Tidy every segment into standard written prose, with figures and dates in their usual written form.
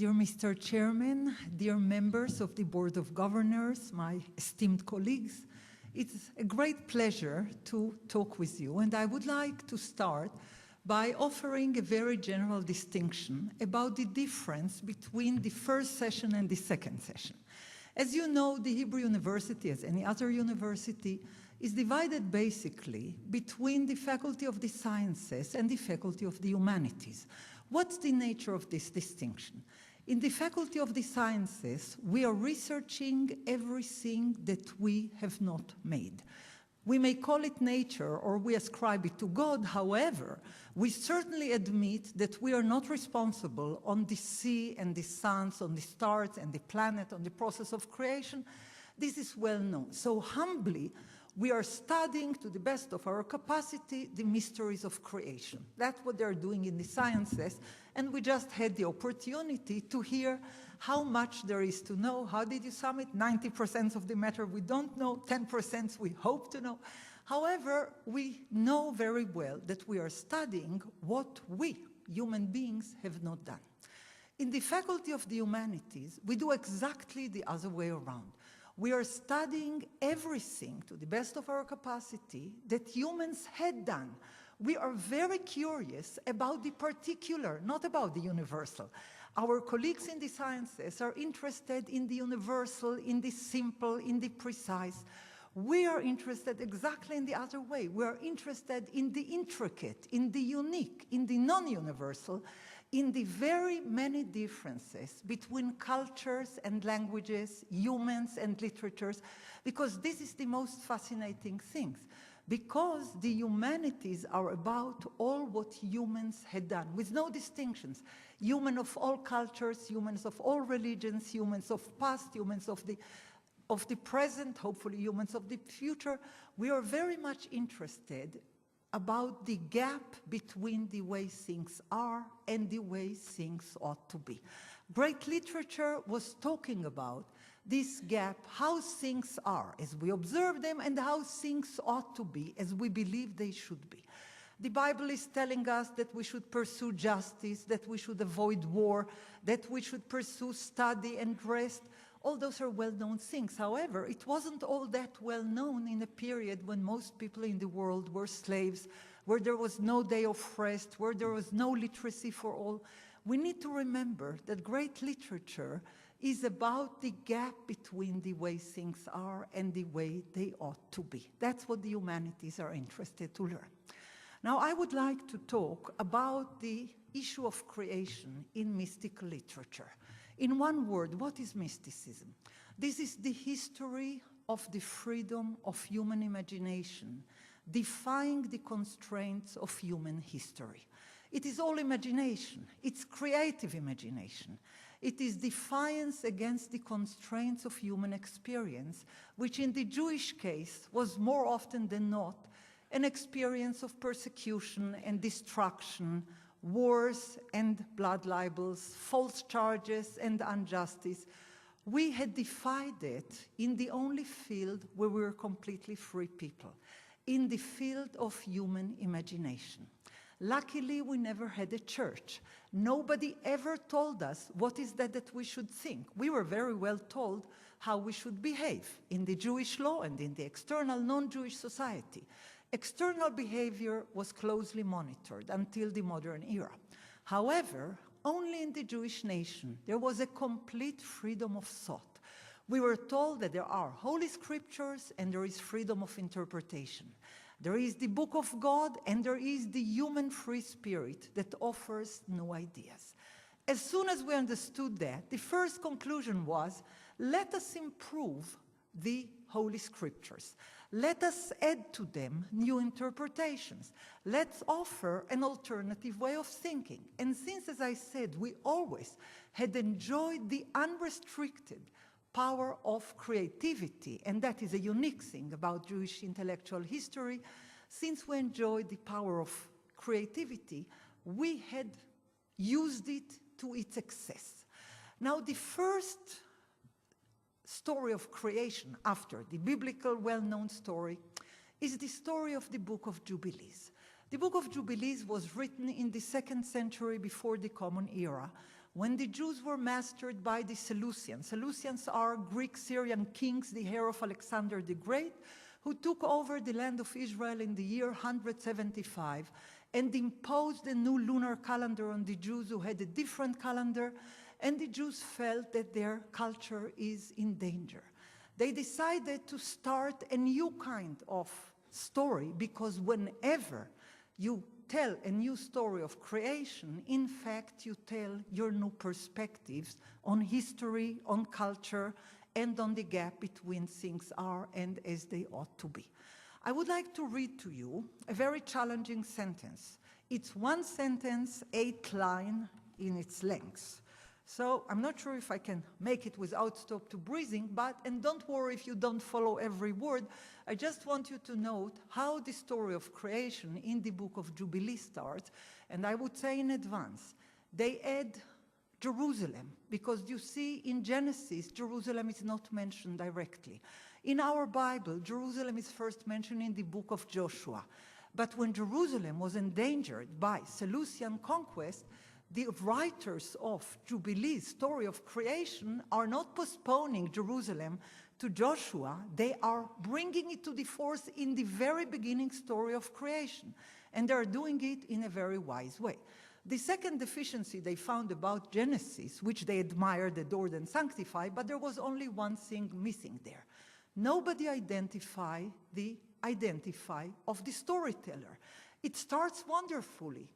dear Mr. Chairman, dear members of the Board of Governors, my esteemed colleagues, it's a great pleasure to talk with you, and I would like to start by offering a very general distinction about the difference between the first session and the second session. As you know, the Hebrew University, as any other university, is divided basically between the Faculty of the Sciences and the Faculty of the Humanities. What's the nature of this distinction? In the Faculty of the Sciences, we are researching everything that we have not made. We may call it nature or we ascribe it to God. However, we certainly admit that we are not responsible on the sea and the suns, on the stars and the planet, on the process of creation. This is well known. So humbly, we are studying to the best of our capacity the mysteries of creation. That's what they're doing in the sciences, and we just had the opportunity to hear how much there is to know. How did you sum it? 90% of the matter we don't know, 10% we hope to know. However, we know very well that we are studying what we, human beings, have not done. In the Faculty of the Humanities, we do exactly the other way around. We are studying everything to the best of our capacity that humans had done. We are very curious about the particular, not about the universal. Our colleagues in the sciences are interested in the universal, in the simple, in the precise. We are interested exactly in the other way. We are interested in the intricate, in the unique, in the non-universal, in the very many differences between cultures and languages, humans and literatures, because this is the most fascinating thing. Because the humanities are about all what humans had done, with no distinctions. Humans of all cultures, humans of all religions, humans of past, humans of the present, hopefully humans of the future. We are very much interested about the gap between the way things are and the way things ought to be. Great literature was talking about this gap, how things are as we observe them and how things ought to be as we believe they should be. The Bible is telling us that we should pursue justice, that we should avoid war, that we should pursue study and rest. All those are well-known things. However, it wasn't all that well-known in a period when most people in the world were slaves, where there was no day of rest, where there was no literacy for all. We need to remember that great literature is about the gap between the way things are and the way they ought to be. That's what the humanities are interested to learn. Now, I would like to talk about the issue of creation in mystical literature. In one word, what is mysticism? This is the history of the freedom of human imagination, defying the constraints of human history. It is all imagination. It's creative imagination. It is defiance against the constraints of human experience, which in the Jewish case was more often than not an experience of persecution and destruction, wars and blood libels, false charges and injustice. We had defied it in the only field where we were completely free people, in the field of human imagination. Luckily, we never had a church. Nobody ever told us what is that we should think. We were very well told how we should behave in the Jewish law and in the external non-Jewish society. External behavior was closely monitored until the modern era. However, only in the Jewish nation there was a complete freedom of thought. We were told that there are holy scriptures and there is freedom of interpretation. There is the book of God and there is the human free spirit that offers new ideas. As soon as we understood that, the first conclusion was, let us improve the holy scriptures. Let us add to them new interpretations. Let's offer an alternative way of thinking. And since, as I said, we always had enjoyed the unrestricted power of creativity, and that is a unique thing about Jewish intellectual history, since we enjoyed the power of creativity, we had used it to its excess. Now, the first story of creation after the biblical well-known story is the story of the book of Jubilees. The book of Jubilees was written in the 2nd century before the Common Era, when the Jews were mastered by the Seleucians. Seleucians are Greek-Syrian kings, the heir of Alexander the Great, who took over the land of Israel in the year 175 and imposed a new lunar calendar on the Jews who had a different calendar, and the Jews felt that their culture is in danger. They decided to start a new kind of story, because whenever you tell a new story of creation, in fact, you tell your new perspectives on history, on culture, and on the gap between things are and as they ought to be. I would like to read to you a very challenging sentence. It's one sentence, 8 lines in its length. So I'm not sure if I can make it without stop to breathing, and don't worry if you don't follow every word. I just want you to note how the story of creation in the book of Jubilee starts, and I would say in advance, they add Jerusalem, because you see in Genesis, Jerusalem is not mentioned directly. In our Bible, Jerusalem is first mentioned in the book of Joshua. But when Jerusalem was endangered by Seleucian conquest, the writers of Jubilee's story of creation are not postponing Jerusalem to Joshua, they are bringing it to the force in the very beginning story of creation. And they're doing it in a very wise way. The second deficiency they found about Genesis, which they admired, adored, and sanctified, but there was only one thing missing there. Nobody identified the identify of the storyteller. It starts wonderfully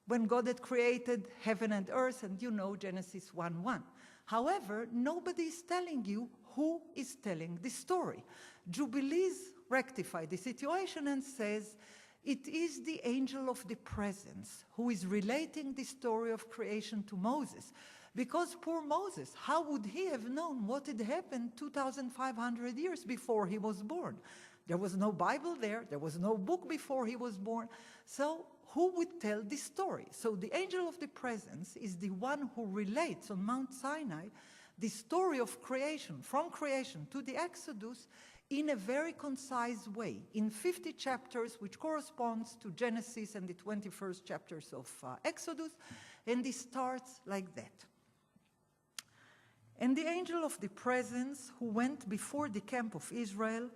when God had created heaven and earth, and you know Genesis 1:1. However, nobody is telling you who is telling the story. Jubilees rectify the situation and says, it is the angel of the presence who is relating the story of creation to Moses. Because poor Moses, how would he have known what had happened 2,500 years before he was born? There was no Bible there was no book before he was born. So who would tell the story? So the angel of the presence is the one who relates on Mount Sinai the story of creation, from creation to the Exodus, in a very concise way, in 50 chapters, which corresponds to Genesis and the 21st chapters of Exodus, and it starts like that. And the angel of the presence, who went before the camp of Israel,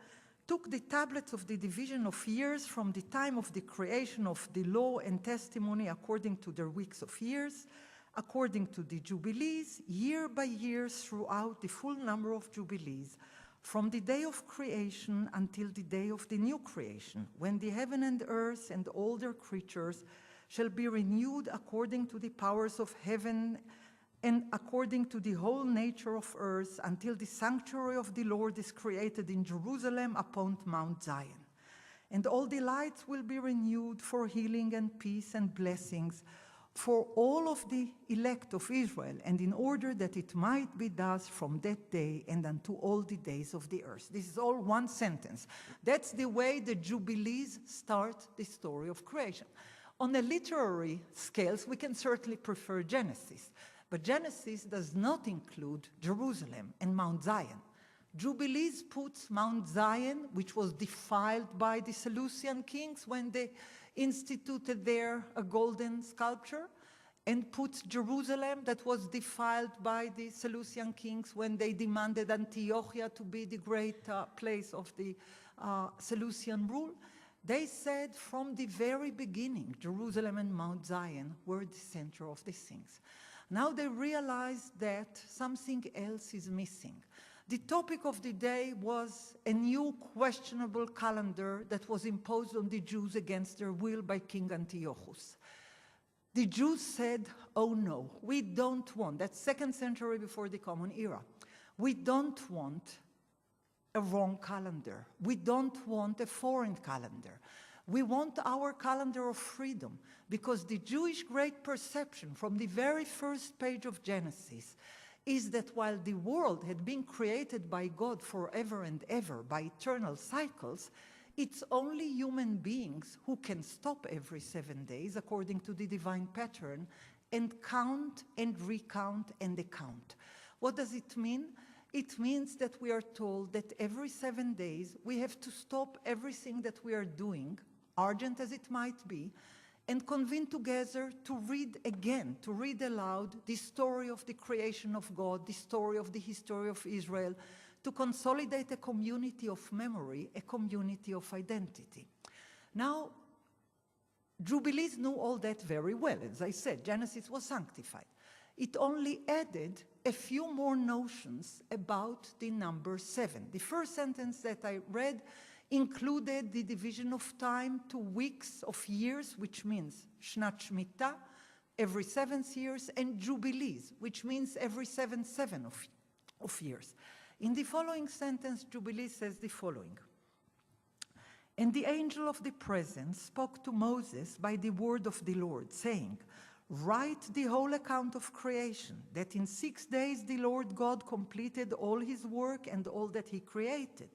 took the tablets of the division of years from the time of the creation of the law and testimony according to their weeks of years, according to the Jubilees, year by year throughout the full number of Jubilees, from the day of creation until the day of the new creation, when the heaven and earth and all their creatures shall be renewed according to the powers of heaven and according to the whole nature of earth, until the sanctuary of the Lord is created in Jerusalem upon Mount Zion. And all the lights will be renewed for healing and peace and blessings for all of the elect of Israel, and in order that it might be thus from that day and unto all the days of the earth. This is all one sentence. That's the way the Jubilees start the story of creation. On a literary scales, we can certainly prefer Genesis, but Genesis does not include Jerusalem and Mount Zion. Jubilees puts Mount Zion, which was defiled by the Seleucian kings when they instituted there a golden sculpture, and puts Jerusalem, that was defiled by the Seleucian kings when they demanded Antiochia to be the great place of the Seleucian rule. They said from the very beginning, Jerusalem and Mount Zion were the center of these things. Now they realize that something else is missing. The topic of the day was a new questionable calendar that was imposed on the Jews against their will by King Antiochus. The Jews said, oh no, we don't want, that's 2nd century before the Common Era, we don't want a wrong calendar. We don't want a foreign calendar. We want our calendar of freedom, because the Jewish great perception from the very first page of Genesis is that while the world had been created by God forever and ever by eternal cycles, it's only human beings who can stop every 7 days according to the divine pattern and count and recount and account. What does it mean? It means that we are told that every 7 days we have to stop everything that we are doing, urgent as it might be, and convene together to read again, to read aloud the story of the creation of God, the story of the history of Israel, to consolidate a community of memory, a community of identity. Now, Jubilees knew all that very well. As I said, Genesis was sanctified. It only added a few more notions about the number 7. The first sentence that I read included the division of time to weeks of years, which means Shnat Shemitah, every 7 years, and Jubilees, which means every 7 of years. In the following sentence, Jubilee says the following. And the angel of the presence spoke to Moses by the word of the Lord, saying, write the whole account of creation, that in 6 days the Lord God completed all his work and all that he created.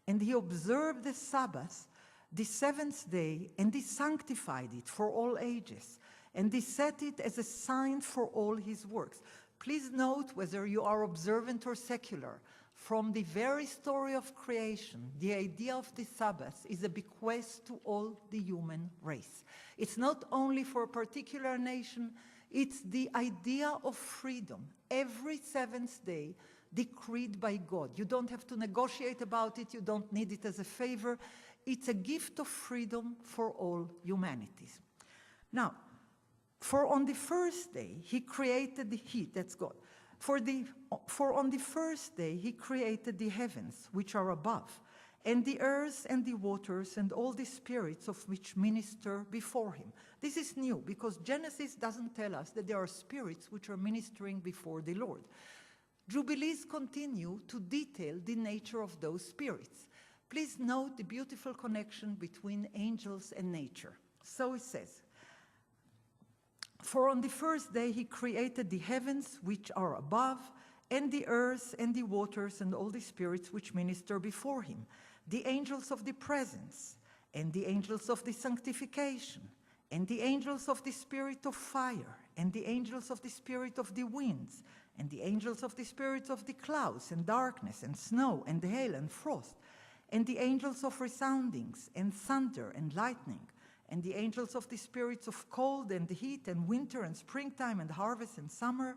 And he observed the Sabbath, the 7th day, and he sanctified it for all ages. And he set it as a sign for all his works. Please note, whether you are observant or secular, from the very story of creation, the idea of the Sabbath is a bequest to all the human race. It's not only for a particular nation, it's the idea of freedom. Every 7th day, decreed by God. You don't have to negotiate about it, you don't need it as a favor. It's a gift of freedom for all humanities. Now, for on the first day, he created the heat, that's God. For on the first day, he created the heavens, which are above, and the earth and the waters and all the spirits of which minister before him. This is new, because Genesis doesn't tell us that there are spirits which are ministering before the Lord. Jubilees continue to detail the nature of those spirits. Please note the beautiful connection between angels and nature. So it says, for on the first day he created the heavens which are above, and the earth and the waters and all the spirits which minister before him, the angels of the presence, and the angels of the sanctification, and the angels of the spirit of fire, and the angels of the spirit of the winds, and the angels of the spirits of the clouds, and darkness, and snow, and hail, and frost, and the angels of resoundings, and thunder, and lightning, and the angels of the spirits of cold, and heat, and winter, and springtime, and harvest, and summer,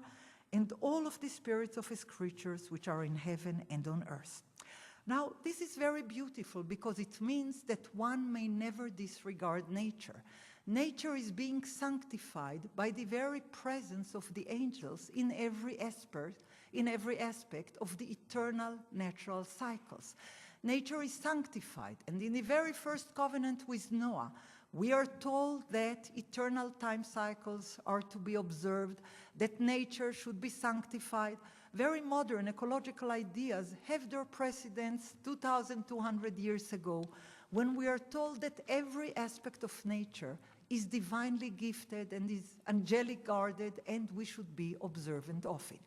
and all of the spirits of his creatures which are in heaven and on earth. Now, this is very beautiful because it means that one may never disregard nature. Nature is being sanctified by the very presence of the angels in every aspect of the eternal natural cycles. Nature is sanctified, and in the very first covenant with Noah, we are told that eternal time cycles are to be observed, that nature should be sanctified. Very modern ecological ideas have their precedents 2,200 years ago, when we are told that every aspect of nature is divinely gifted and is angelic guarded, and we should be observant of it.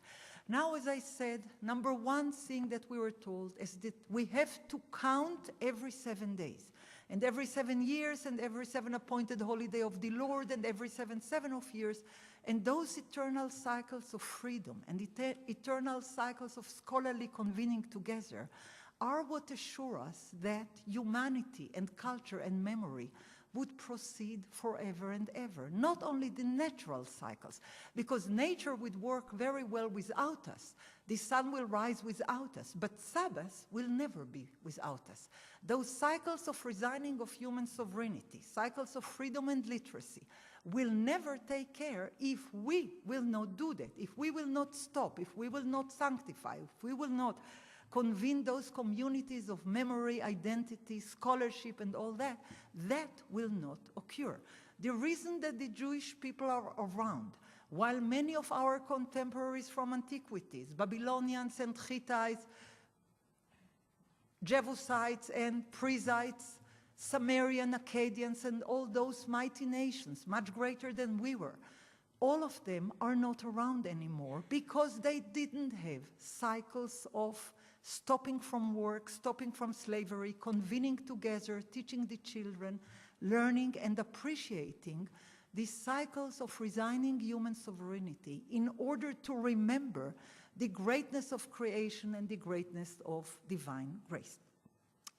Now, as I said, number one thing that we were told is that we have to count every 7 days, and every 7 years, and every 7 appointed holiday of the Lord, and every 7 of years, and those eternal cycles of freedom and eternal cycles of scholarly convening together are what assure us that humanity and culture and memory would proceed forever and ever. Not only the natural cycles, because nature would work very well without us. The sun will rise without us, but Sabbath will never be without us. Those cycles of resigning of human sovereignty, cycles of freedom and literacy, will never take care if we will not do that, if we will not stop, if we will not sanctify, if we will not convene those communities of memory, identity, scholarship, and all that, that will not occur. The reason that the Jewish people are around, while many of our contemporaries from antiquities, Babylonians and Hittites, Jebusites and Perizzites, Sumerian, Akkadians, and all those mighty nations, much greater than we were, all of them are not around anymore because they didn't have cycles of stopping from work, stopping from slavery, convening together, teaching the children, learning and appreciating these cycles of resigning human sovereignty in order to remember the greatness of creation and the greatness of divine grace.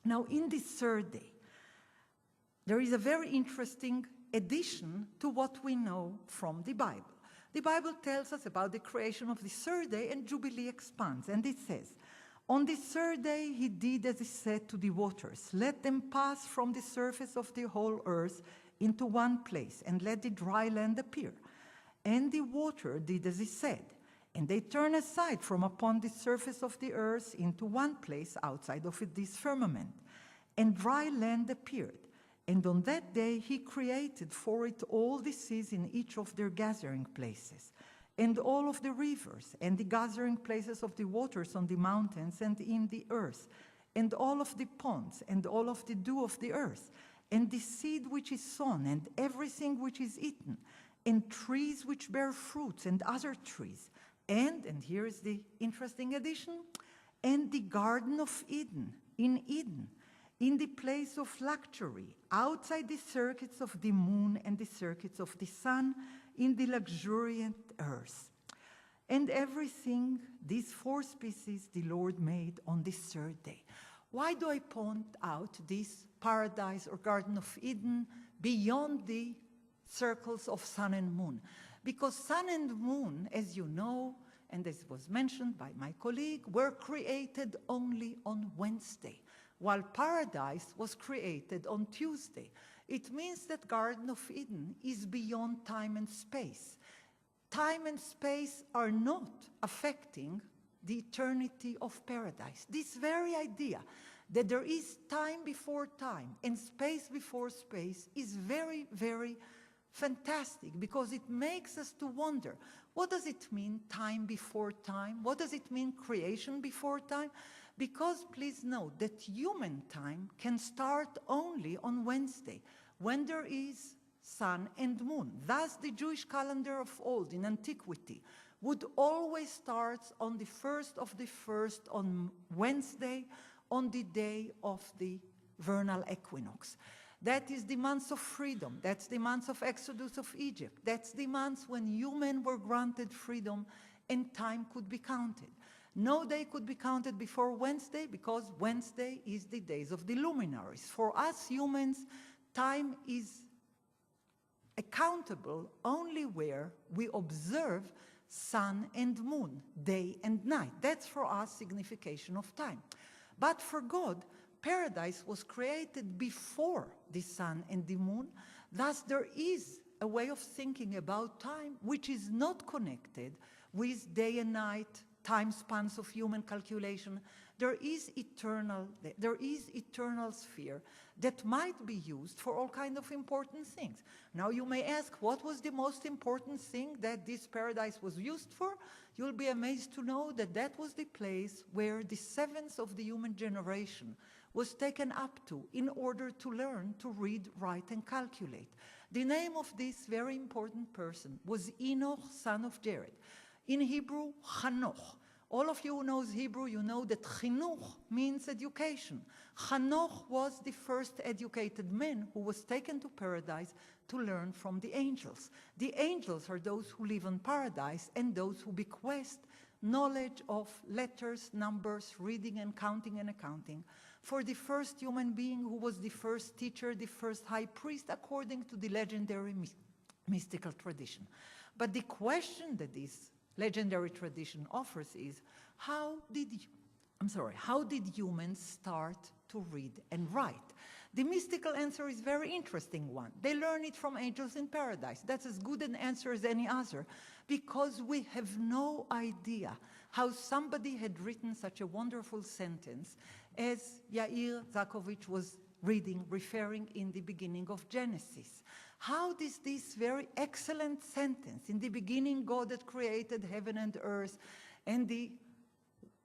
Now, in this third day, there is a very interesting addition to what we know from the Bible. The Bible tells us about the creation of the third day, and Jubilee expands, and it says, "On the third day he did as he said to the waters, let them pass from the surface of the whole earth into one place, and let the dry land appear. And the water did as he said, and they turned aside from upon the surface of the earth into one place outside of this firmament, and dry land appeared. And on that day he created for it all the seas in each of their gathering places, and all of the rivers, and the gathering places of the waters on the mountains and in the earth, and all of the ponds, and all of the dew of the earth, and the seed which is sown, and everything which is eaten, and trees which bear fruits, and other trees. And here is the interesting addition, and the Garden of Eden, in the place of luxury, outside the circuits of the moon and the circuits of the sun, in the luxuriant earth. And everything, these four species, the Lord made on the third day." Why do I point out this paradise or Garden of Eden beyond the circles of sun and moon? Because sun and moon, as you know, and as was mentioned by my colleague, were created only on Wednesday, while paradise was created on Tuesday. It means that Garden of Eden is beyond time and space. Time and space are not affecting the eternity of paradise. This very idea that there is time before time and space before space is very, very fantastic, because it makes us to wonder, what does it mean, time before time? What does it mean, creation before time? Because please note that human time can start only on Wednesday, when there is sun and moon. Thus, the Jewish calendar of old in antiquity would always start on the first of the first on Wednesday, on the day of the vernal equinox. That is the month of freedom. That's the month of Exodus of Egypt. That's the month when humans were granted freedom and time could be counted. No day could be counted before Wednesday, because Wednesday is the days of the luminaries. For us humans, time is accountable only where we observe sun and moon, day and night. That's for us signification of time. But for God, paradise was created before the sun and the moon. Thus, there is a way of thinking about time which is not connected with day and night, time spans of human calculation. There is eternal sphere that might be used for all kinds of important things. Now you may ask, what was the most important thing that this paradise was used for? You'll be amazed to know that that was the place where the seventh of the human generation was taken up to in order to learn to read, write, and calculate. The name of this very important person was Enoch, son of Jared. In Hebrew, Chanoch. All of you who knows Hebrew, you know that chinuch means education. Chanoch was the first educated man who was taken to paradise to learn from the angels. The angels are those who live in paradise and those who bequest knowledge of letters, numbers, reading and counting and accounting for the first human being who was the first teacher, the first high priest, according to the legendary mystical tradition. But the question that this legendary tradition offers is, how did humans start to read and write? The mystical answer is a very interesting one. They learn it from angels in paradise. That's as good an answer as any other, because we have no idea how somebody had written such a wonderful sentence as Yair Zakovich was reading, referring in the beginning of Genesis. How does this very excellent sentence, in the beginning God had created heaven and earth, and the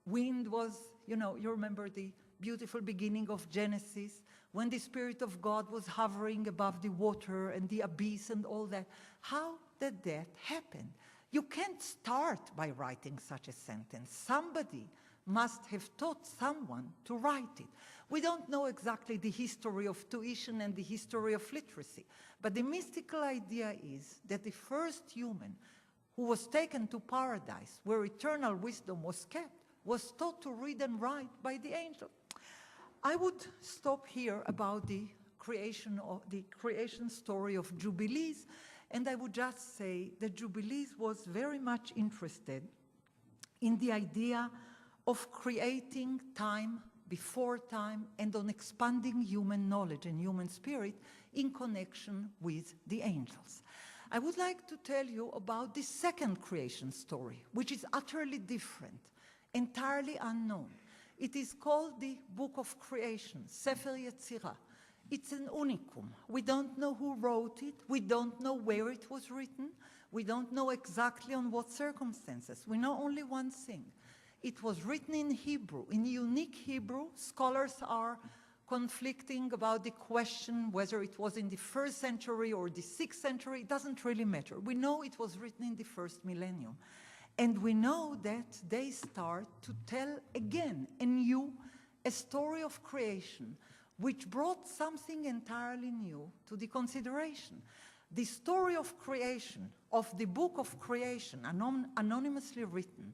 wind was, you remember the beautiful beginning of Genesis, when the Spirit of God was hovering above the water and the abyss and all that. How did that happen? You can't start by writing such a sentence. Somebody must have taught someone to write it. We don't know exactly the history of tuition and the history of literacy, but the mystical idea is that the first human who was taken to paradise, where eternal wisdom was kept, was taught to read and write by the angel. I would stop here about the creation story of Jubilees, and I would just say that Jubilees was very much interested in the idea of creating time before time and on expanding human knowledge and human spirit in connection with the angels. I would like to tell you about the second creation story, which is utterly different, entirely unknown. It is called the Book of Creation, Sefer Yetzirah. It's an unicum. We don't know who wrote it. We don't know where it was written. We don't know exactly on what circumstances. We know only one thing. It was written in Hebrew, in unique Hebrew. Scholars are conflicting about the question whether it was in the 1st century or the 6th century. It doesn't really matter. We know it was written in the 1st millennium. And we know that they start to tell again anew a story of creation which brought something entirely new to the consideration. The story of creation, of the Book of Creation, anonymously written,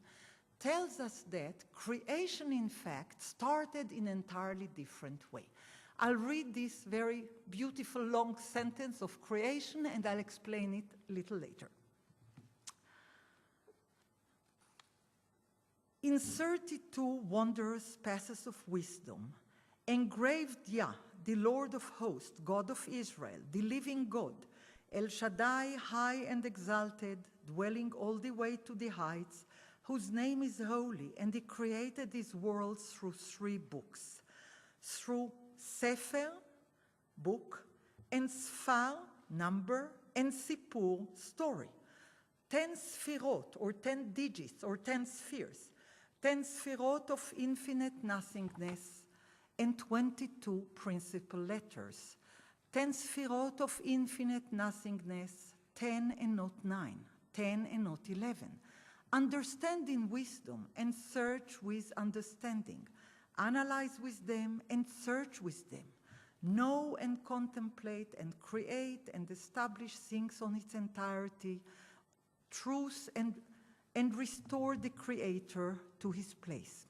tells us that creation, in fact, started in an entirely different way. I'll read this very beautiful long sentence of creation, and I'll explain it a little later. In 32 wondrous passages of wisdom, engraved Yah, the Lord of hosts, God of Israel, the living God, El Shaddai, high and exalted, dwelling all the way to the heights, whose name is holy, and he created his worlds through 3 books, through Sefer, book, and Sfar, number, and Sipur, story. 10 Sfirot, or 10 digits, or 10 spheres, 10 Sfirot of infinite nothingness, and 22 principal letters. 10 Sfirot of infinite nothingness, 10 and not 9, 10 and not 11. Understand in wisdom and search with understanding. Analyze with them and search with them. Know and contemplate and create and establish things on its entirety, truth and restore the Creator to his place.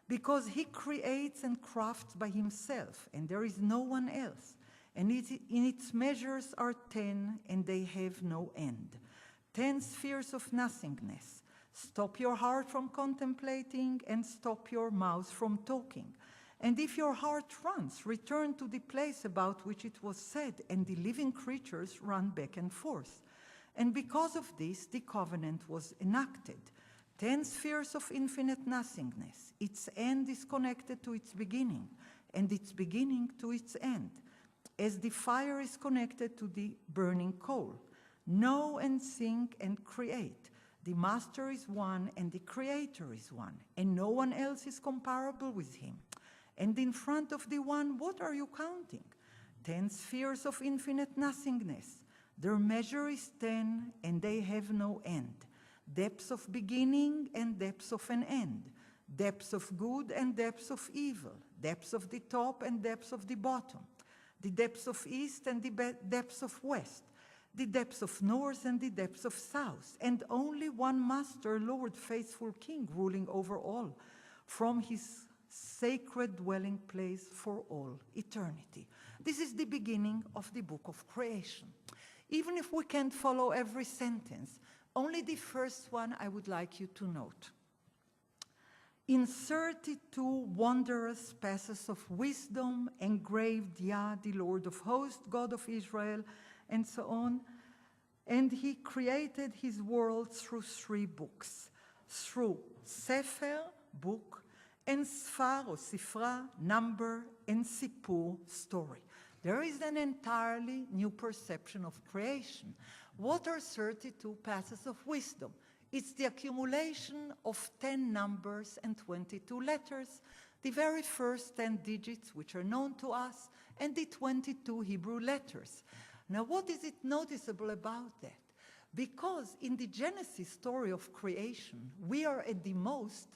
Because he creates and crafts by himself, and there is no one else. And in its measures are 10, and they have no end. 10 spheres of nothingness. Stop your heart from contemplating, and stop your mouth from talking. And if your heart runs, return to the place about which it was said, and the living creatures run back and forth. And because of this, the covenant was enacted. 10 spheres of infinite nothingness. Its end is connected to its beginning, and its beginning to its end, as the fire is connected to the burning coal. Know and think and create. The Master is one, and the Creator is one, and no one else is comparable with him. And in front of the one, what are you counting? 10 spheres of infinite nothingness. Their measure is 10, and they have no end. Depths of beginning and depths of an end. Depths of good and depths of evil. Depths of the top and depths of the bottom. The depths of east and the depths of west. The depths of north and the depths of south. And only one Master, Lord, faithful King, ruling over all, from his sacred dwelling place for all eternity. This is the beginning of the Book of Creation. Even if we can't follow every sentence, only the first one I would like you to note. In 32 wondrous passages of wisdom, engraved Yah, the Lord of hosts, God of Israel, and so on, and he created his world through 3 books, through Sefer, book, and Sfar, or Sifra, number, and Sipur, story. There is an entirely new perception of creation. What are 32 passages of wisdom? It's the accumulation of 10 numbers and 22 letters, the very first 10 digits which are known to us, and the 22 Hebrew letters. Now, what is it noticeable about that? Because in the Genesis story of creation, we are at the most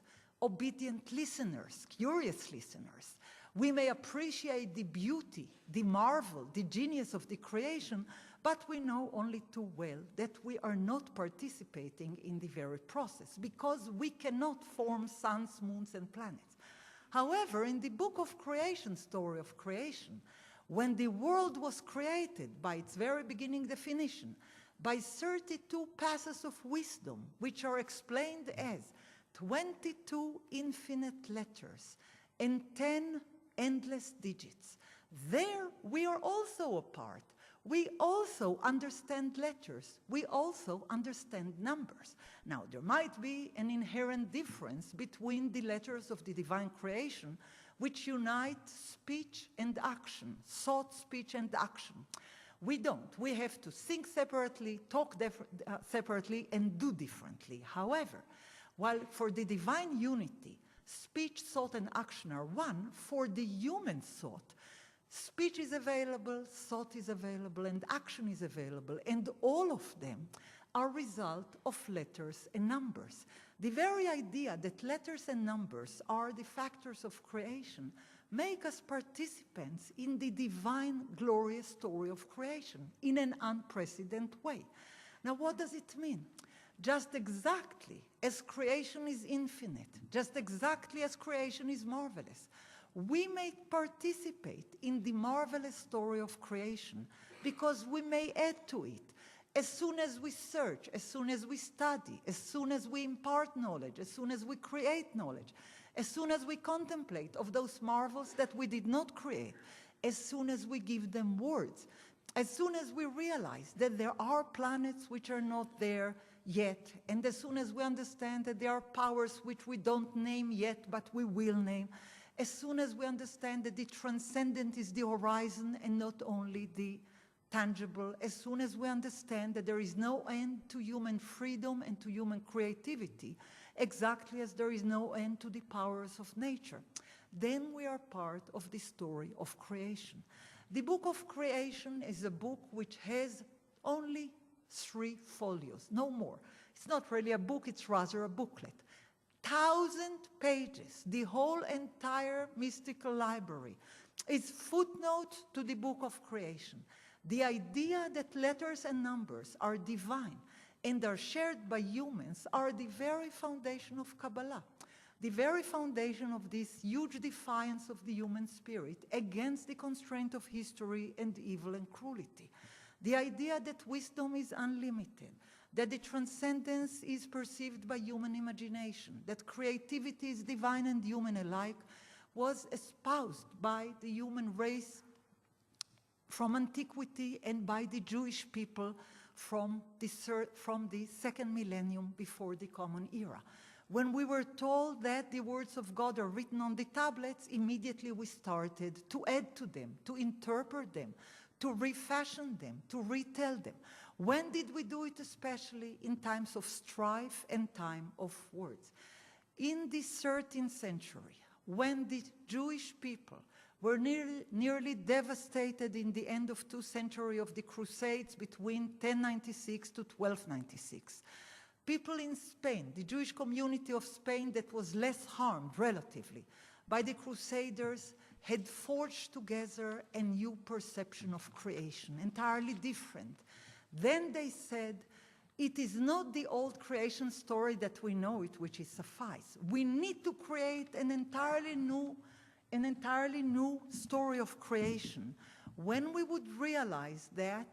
obedient listeners, curious listeners. We may appreciate the beauty, the marvel, the genius of the creation, but we know only too well that we are not participating in the very process because we cannot form suns, moons, and planets. However, in the Book of Creation, story of creation, when the world was created, by its very beginning definition, by 32 passages of wisdom, which are explained as 22 infinite letters and 10 endless digits. There we are also a part. We also understand letters. We also understand numbers. Now, there might be an inherent difference between the letters of the divine creation, which unite speech and action, thought, speech, and action. We don't. We have to think separately, talk separately, and do differently. However, while for the divine unity, speech, thought, and action are one, for the human thought, speech is available, thought is available, and action is available, and all of them are a result of letters and numbers. The very idea that letters and numbers are the factors of creation make us participants in the divine, glorious story of creation in an unprecedented way. Now, what does it mean? Just exactly as creation is infinite, just exactly as creation is marvelous, we may participate in the marvelous story of creation because we may add to it. As soon as we search, as soon as we study, as soon as we impart knowledge, as soon as we create knowledge, as soon as we contemplate of those marvels that we did not create, as soon as we give them words, as soon as we realize that there are planets which are not there yet, and as soon as we understand that there are powers which we don't name yet, but we will name, as soon as we understand that the transcendent is the horizon and not only the tangible, as soon as we understand that there is no end to human freedom and to human creativity, exactly as there is no end to the powers of nature, then we are part of the story of creation. The book of creation is a book which has only 3 folios, no more. It's not really a book, it's rather a booklet. 1,000 pages, the whole entire mystical library is footnote to the book of creation. The idea that letters and numbers are divine and are shared by humans are the very foundation of Kabbalah, the very foundation of this huge defiance of the human spirit against the constraint of history and evil and cruelty. The idea that wisdom is unlimited, that the transcendence is perceived by human imagination, that creativity is divine and human alike, was espoused by the human race from antiquity and by the Jewish people from the second millennium before the Common Era. When we were told that the words of God are written on the tablets, immediately we started to add to them, to interpret them, to refashion them, to retell them. When did we do it? Especially in times of strife and time of words. In the 13th century, when the Jewish people were nearly devastated in the end of 2nd century of the Crusades between 1096 to 1296, people in Spain, the Jewish community of Spain that was less harmed relatively by the Crusaders, had forged together a new perception of creation, entirely different. Then they said, it is not the old creation story that we know it, which is suffice. We need to create an entirely new story of creation when we would realize that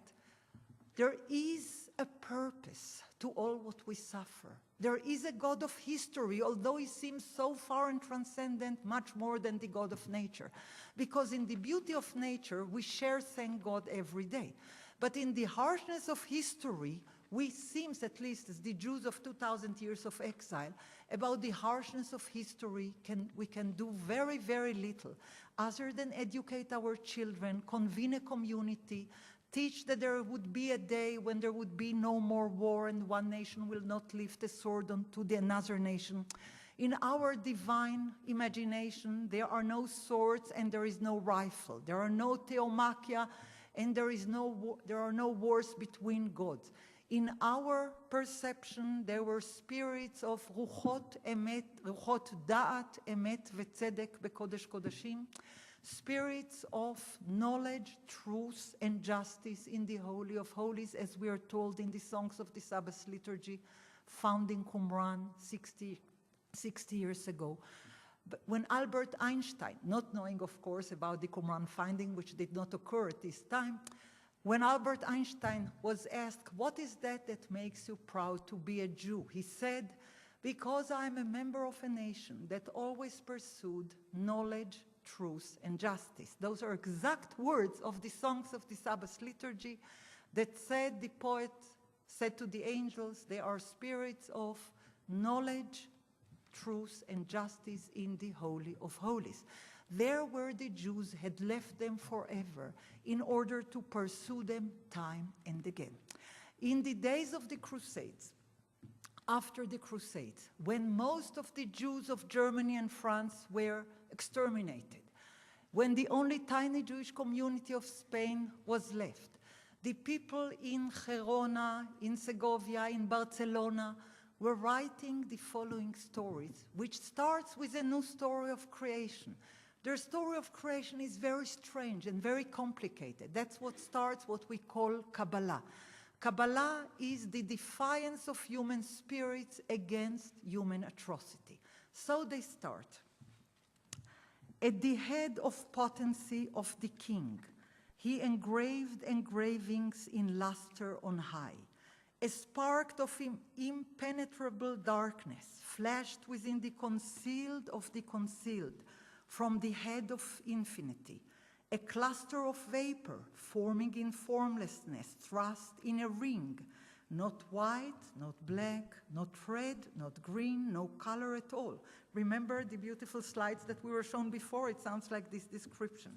there is a purpose to all what we suffer. There is a God of history, although he seems so far and transcendent, much more than the God of nature. Because in the beauty of nature, we share thank God every day. But in the harshness of history, we seems, at least as the Jews of 2,000 years of exile, about the harshness of history, we can do very, very little, other than educate our children, convene a community, teach that there would be a day when there would be no more war and one nation will not lift a sword onto another nation. In our divine imagination, there are no swords and there is no rifle. There are no theomachia and there are no wars between gods. In our perception, there were spirits of ruchot emet, ruchot da'at emet vetzedek bekodesh kodashim, spirits of knowledge, truth, and justice in the Holy of Holies, as we are told in the songs of the Sabbath liturgy, found in Qumran 60 years ago. But when Albert Einstein, not knowing, of course, about the Qumran finding, which did not occur at this time, when Albert Einstein was asked, what is that makes you proud to be a Jew? He said, because I'm a member of a nation that always pursued knowledge, truth, and justice. Those are exact words of the songs of the Sabbath liturgy that said, the poet said to the angels, they are spirits of knowledge, truth, and justice in the Holy of Holies. There where the Jews had left them forever in order to pursue them time and again. In the days of the Crusades, after the Crusades, when most of the Jews of Germany and France were exterminated, when the only tiny Jewish community of Spain was left, the people in Gerona, in Segovia, in Barcelona were writing the following stories, which starts with a new story of creation. Their story of creation is very strange and very complicated. That's what starts what we call Kabbalah. Kabbalah is the defiance of human spirits against human atrocity. So they start. At the head of potency of the king, he engraved engravings in luster on high. A spark of impenetrable darkness flashed within the concealed of the concealed, from the head of infinity, a cluster of vapor forming in formlessness, thrust in a ring, not white, not black, not red, not green, no color at all. Remember the beautiful slides that we were shown before? It sounds like this description.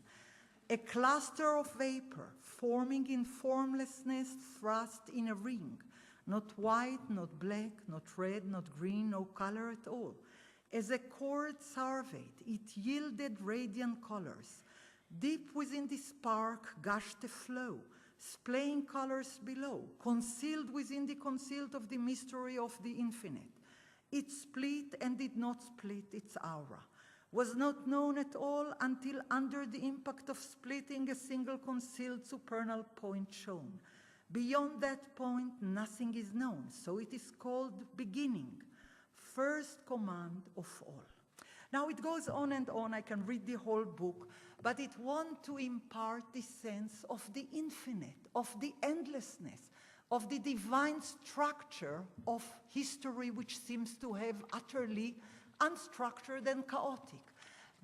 A cluster of vapor forming in formlessness, thrust in a ring, not white, not black, not red, not green, no color at all. As a cord surveyed, it yielded radiant colors. Deep within the spark gushed a flow, splaying colors below, concealed within the concealed of the mystery of the infinite. It split and did not split its aura, was not known at all until under the impact of splitting a single concealed supernal point shone. Beyond that point, nothing is known, so it is called beginning. First command of all. Now it goes on and on, I can read the whole book, but it wants to impart the sense of the infinite, of the endlessness, of the divine structure of history, which seems to have utterly unstructured and chaotic.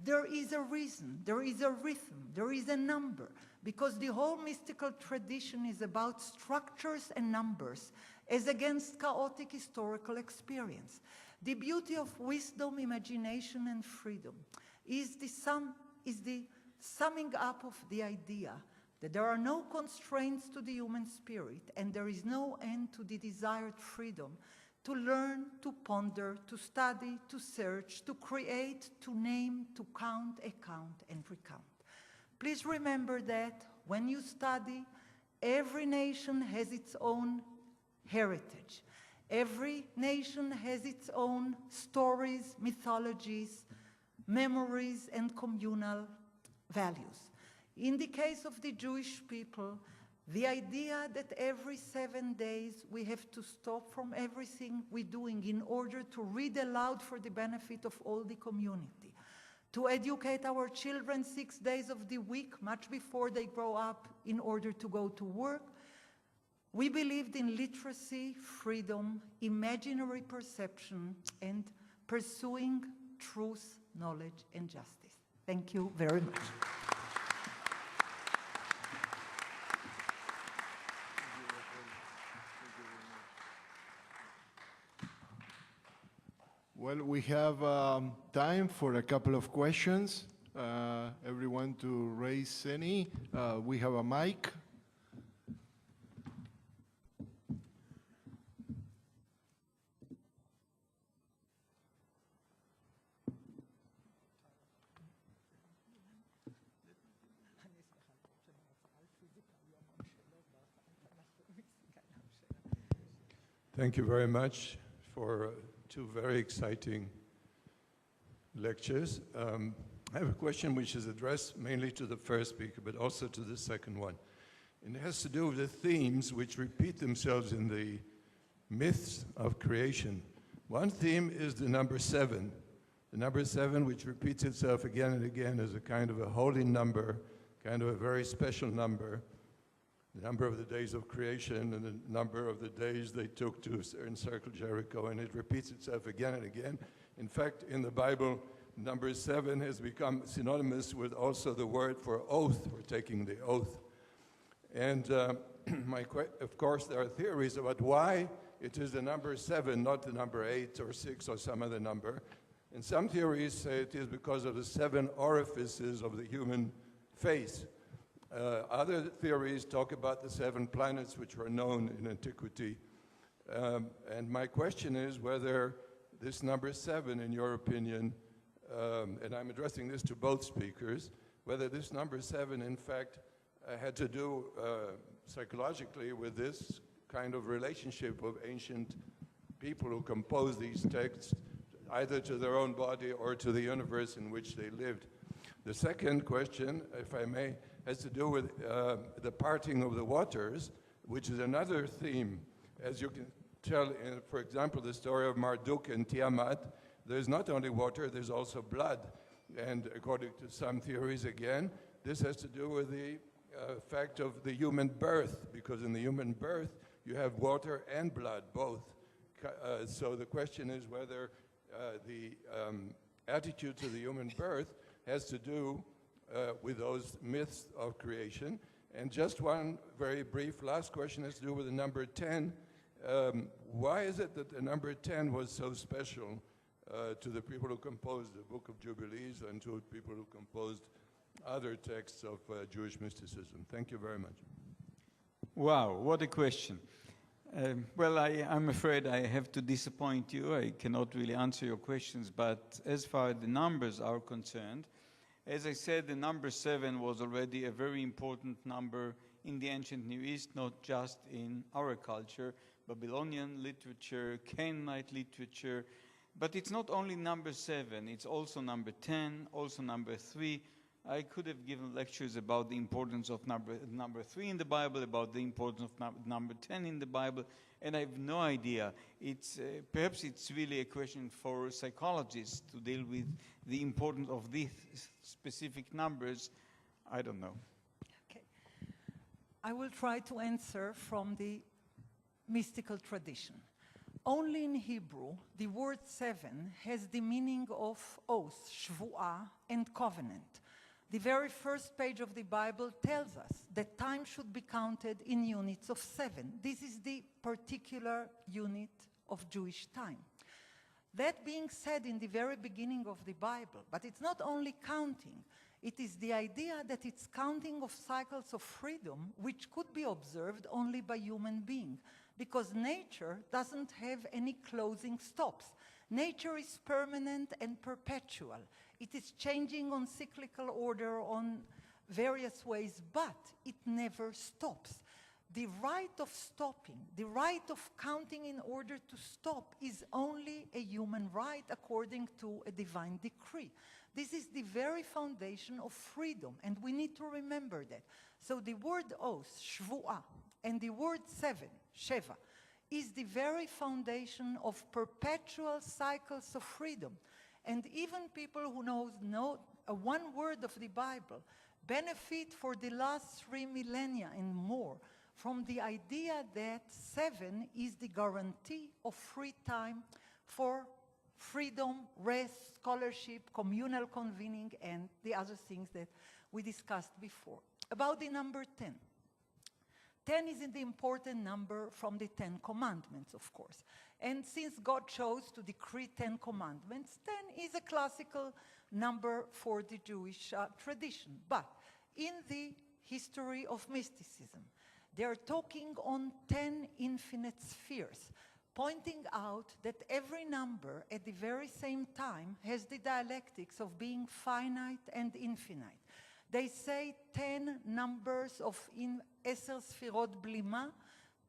There is a reason, there is a rhythm, there is a number, because the whole mystical tradition is about structures and numbers as against chaotic historical experience. The beauty of wisdom, imagination, and freedom is the summing up of the idea that there are no constraints to the human spirit and there is no end to the desired freedom to learn, to ponder, to study, to search, to create, to name, to count, account, and recount. Please remember that when you study, every nation has its own heritage. Every nation has its own stories, mythologies, memories, and communal values. In the case of the Jewish people, the idea that every 7 days we have to stop from everything we're doing in order to read aloud for the benefit of all the community, to educate our children 6 days of the week, much before they grow up, in order to go to work. We believed in literacy, freedom, imaginary perception, and pursuing truth, knowledge, and justice. Thank you very much. Well, we have time for a couple of questions. Everyone to raise any. We have a mic. Thank you very much for two very exciting lectures. I have a question which is addressed mainly to the first speaker, but also to the second one. And it has to do with the themes which repeat themselves in the myths of creation. One theme is the number 7, The number 7, which repeats itself again and again, is a kind of a holy number, kind of a very special number. The number of the days of creation and the number of the days they took to encircle Jericho, and it repeats itself again and again. In fact, in the Bible, number 7 has become synonymous with also the word for oath, for taking the oath. And of course, there are theories about why it is the number 7, not the number 8 or 6 or some other number. And some theories say it is because of the 7 orifices of the human face. Other theories talk about the 7 planets which were known in antiquity. And my question is whether this number 7, in your opinion, and I'm addressing this to both speakers, whether this number 7, in fact, had to do psychologically with this kind of relationship of ancient people who composed these texts, either to their own body or to the universe in which they lived. The second question, if I may, has to do with the parting of the waters, which is another theme. As you can tell, in, for example, the story of Marduk and Tiamat, there's not only water, there's also blood. And according to some theories, again, this has to do with the fact of the human birth, because in the human birth, you have water and blood, both. So the question is whether the attitude to the human birth has to do with those myths of creation. And just one very brief last question has to do with the number 10. Why is it that the number 10 was so special to the people who composed the Book of Jubilees and to people who composed other texts of Jewish mysticism? Thank you very much. Wow, what a question. Well, I'm afraid I have to disappoint you. I cannot really answer your questions, but as far as the numbers are concerned, as I said, the number 7 was already a very important number in the ancient Near East, not just in our culture, Babylonian literature, Canaanite literature. But it's not only number 7, it's also number 10, also number 3. I could have given lectures about the importance of number 3 in the Bible, about the importance of number 10 in the Bible, and I have no idea. It's perhaps it's really a question for psychologists to deal with the importance of these specific numbers. I don't know. Okay. I will try to answer from the mystical tradition. Only in Hebrew, the word 7 has the meaning of oath, shvu'ah, and covenant. The very first page of the Bible tells us that time should be counted in units of 7. This is the particular unit of Jewish time. That being said in the very beginning of the Bible, but it's not only counting, it is the idea that it's counting of cycles of freedom which could be observed only by human beings, because nature doesn't have any closing stops. Nature is permanent and perpetual. It is changing on cyclical order on various ways, but it never stops. The right of stopping, the right of counting in order to stop is only a human right according to a divine decree. This is the very foundation of freedom, and we need to remember that. So the word oath, shvu'ah, and the word 7, sheva, is the very foundation of perpetual cycles of freedom. And even people who know one word of the Bible benefit for the last 3 millennia and more from the idea that 7 is the guarantee of free time for freedom, rest, scholarship, communal convening, and the other things that we discussed before. About the number 10. 10 is the important number from the 10 commandments, of course. And since God chose to decree 10 commandments, 10 is a classical number for the Jewish tradition. But in the history of mysticism, they are talking on 10 infinite spheres, pointing out that every number at the very same time has the dialectics of being finite and infinite. They say 10 numbers of 10 sfirot blima,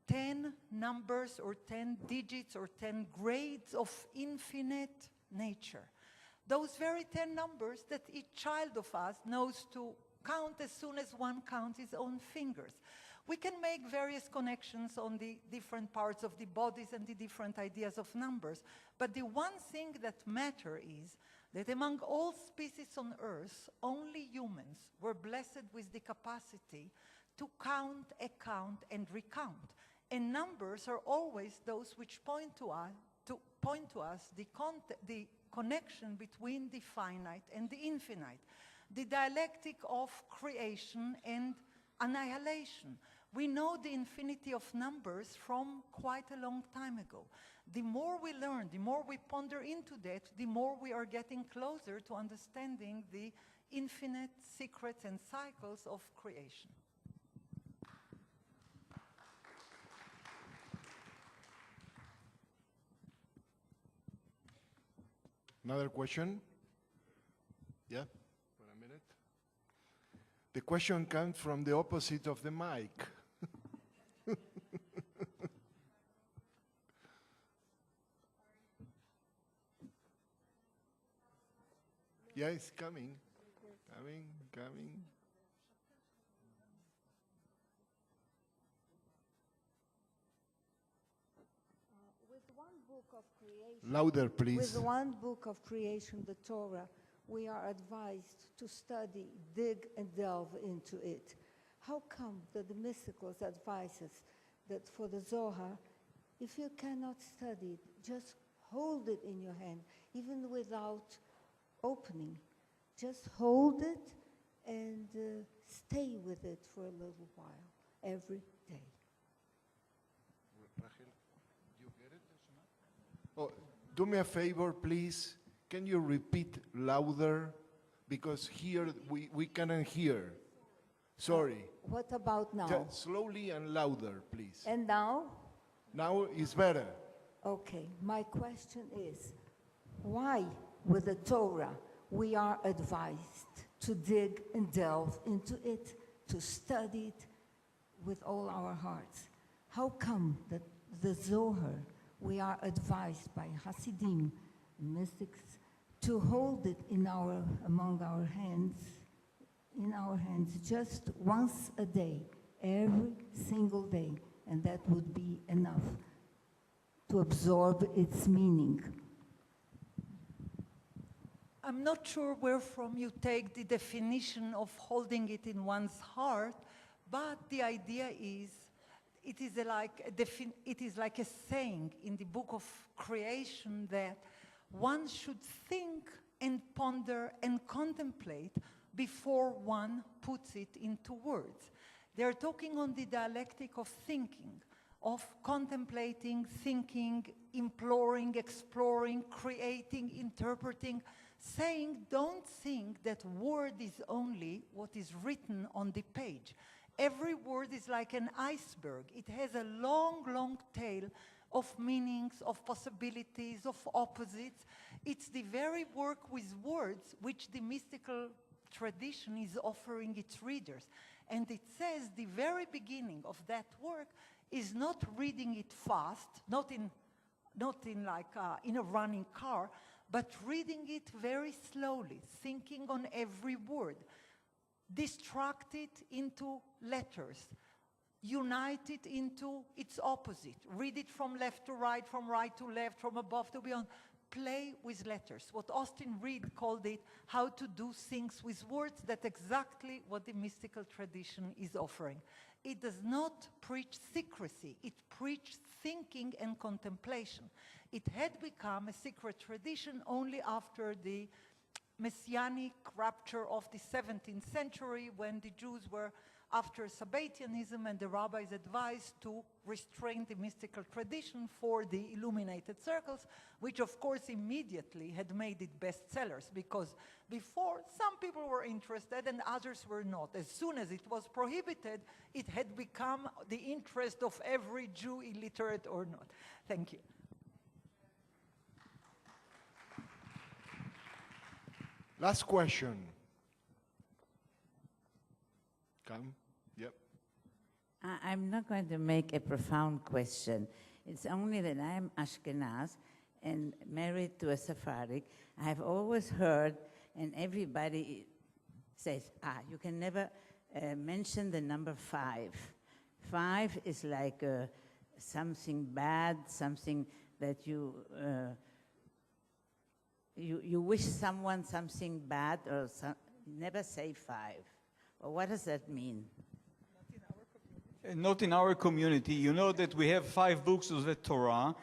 10 numbers or 10 digits or 10 grades of infinite nature. Those very 10 numbers that each child of us knows to count as soon as one counts his own fingers. We can make various connections on the different parts of the bodies and the different ideas of numbers, but the one thing that matters is that among all species on earth, only humans were blessed with the capacity to count, account, and recount. And numbers are always those which point to us the connection between the finite and the infinite, the dialectic of creation and annihilation. We know the infinity of numbers from quite a long time ago. The more we learn, the more we ponder into that, the more we are getting closer to understanding the infinite secrets and cycles of creation. Another question? Yeah, for a minute. The question comes from the opposite of the mic. Yeah, it's coming. Coming. With one book of creation, Louder, please. with one book of creation, the Torah, we are advised to study, dig, and delve into it. How come that the mysticals advise us that for the Zohar, if you cannot study it, just hold it in your hand, even without opening. Just hold it and stay with it for a little while, every day. You get it? Oh, do me a favor, please. Can you repeat louder? Because here we cannot hear. Sorry. What about now? Just slowly and louder, please. And now? Now is better. Okay, my question is, why with the Torah we are advised to dig and delve into it, to study it with all our hearts? How come that the Zohar we are advised by Hasidim, mystics, to hold it among our hands, in our hands just once a day, every single day, and that would be enough to absorb its meaning? I'm not sure where from you take the definition of holding it in one's heart, but the idea is, it is like a saying in the book of creation that one should think and ponder and contemplate before one puts it into words. They're talking on the dialectic of thinking, of contemplating, thinking, imploring, exploring, creating, interpreting, saying, don't think that word is only what is written on the page. Every word is like an iceberg. It has a long, long tail of meanings, of possibilities, of opposites. It's the very work with words which the mystical tradition is offering its readers. And it says the very beginning of that work is not reading it fast, not in a running car, but reading it very slowly, thinking on every word, distract it into letters, unite it into its opposite, read it from left to right, from right to left, from above to beyond, play with letters. What Austin Reed called it, how to do things with words. That's exactly what the mystical tradition is offering. It does not preach secrecy, it preaches thinking and contemplation. It had become a secret tradition only after the messianic rapture of the 17th century, when the Jews were after Sabbatianism and the rabbis advised to restrain the mystical tradition for the illuminated circles, which of course immediately had made it bestsellers, because before some people were interested and others were not. As soon as it was prohibited, it had become the interest of every Jew, illiterate or not. Thank you. Last question. Come. Yep. I'm not going to make a profound question. It's only that I'm Ashkenaz and married to a Sephardic. I've always heard, and everybody says, you can never mention the number 5. 5 is like something bad, something that you you wish someone something bad, or never say 5. Or what does that mean? Not in our community. You know that we have 5 books of the Torah,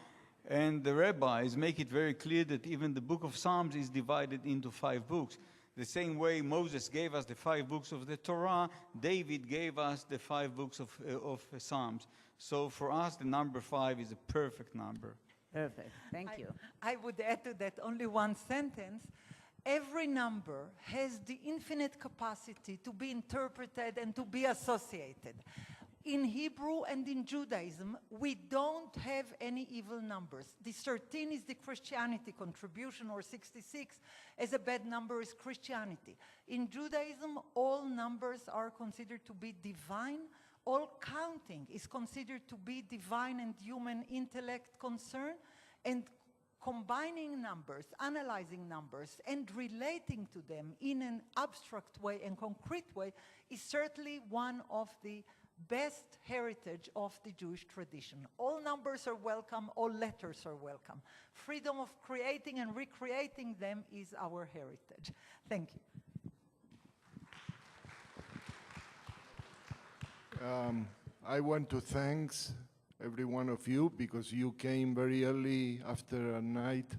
and the rabbis make it very clear that even the book of Psalms is divided into 5 books. The same way Moses gave us the 5 books of the Torah, David gave us the 5 books of Psalms. So for us, the number 5 is a perfect number. Perfect. Thank you. I would add to that only one sentence. Every number has the infinite capacity to be interpreted and to be associated. In Hebrew and in Judaism, we don't have any evil numbers. The 13 is the Christianity contribution, or 66 as a bad number is Christianity. In Judaism, all numbers are considered to be divine. All counting is considered to be divine and human intellect concern, and combining numbers, analyzing numbers, and relating to them in an abstract way and concrete way is certainly one of the best heritage of the Jewish tradition. All numbers are welcome, all letters are welcome. Freedom of creating and recreating them is our heritage. Thank you. I want to thank every one of you, because you came very early after a night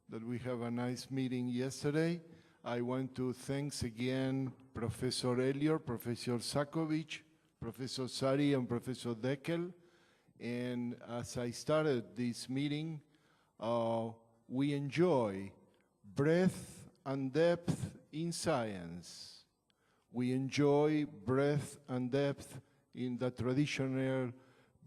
that we have a nice meeting yesterday. I want to thank again Professor Eلیور, Professor Sakovic, Professor Sari, and Professor Deckel. And as I started this meeting, we enjoy breadth and depth in science. We enjoy breadth and depth in the traditional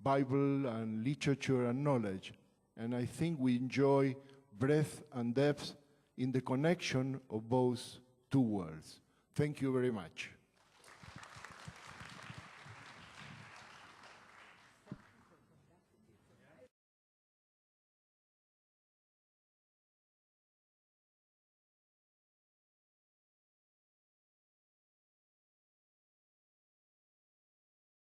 Bible and literature and knowledge. And I think we enjoy breadth and depth in the connection of those two worlds. Thank you very much.